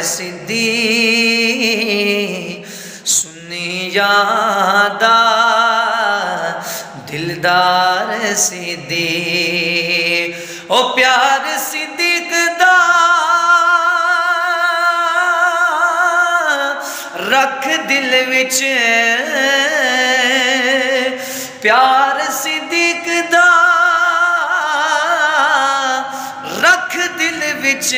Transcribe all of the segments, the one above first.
सिद्दीक सुनिया दा दिलदार सिद्दीक ओ प्यार सिद्दीक दा रख दिल विच प्यार सिद्दीक दा रख दिल विच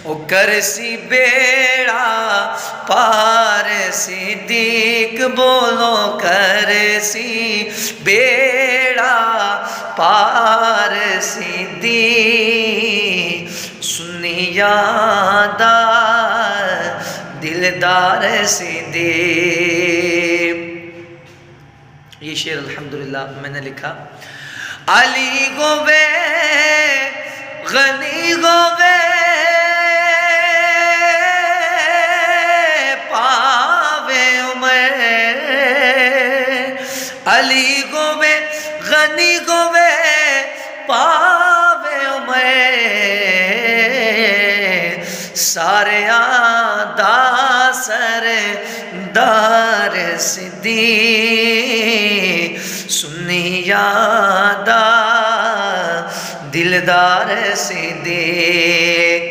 ओ कर सी बेड़ा पार सिद्दीक बोलो कर सी बेड़ा पार सिद्दीक सुनिया दा दिलदार सिद्दीक। ये शेर अल्हम्दुलिल्लाह मैंने लिखा। अली गोवे गनी गोवे पावे उमर अली गोवे गनी गोवे पावे उमर सारे दा सरदार सिद्दीक सुनिया दा दिलदार सिद्दीक।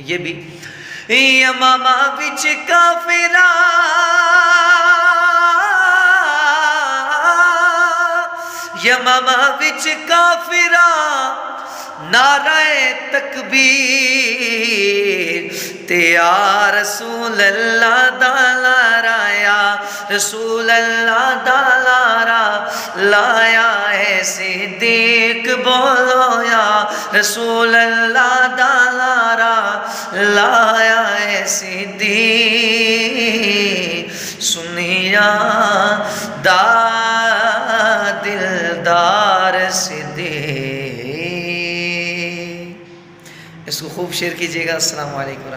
ये भी यमामा बिच काफिरा यमामा बिच काफिरा नाराए तकबीर ते या रसूल अल्लाह दा लाया रसूल अल्लाह दा लाया है सिद्दीक बोलो या रसूल अल्लाह दा लाया है सिद्दीक सुनिया दा दिलदार सिद्दीक। इसको खूब शेयर कीजिएगा। अस्सलामु अलैकुम।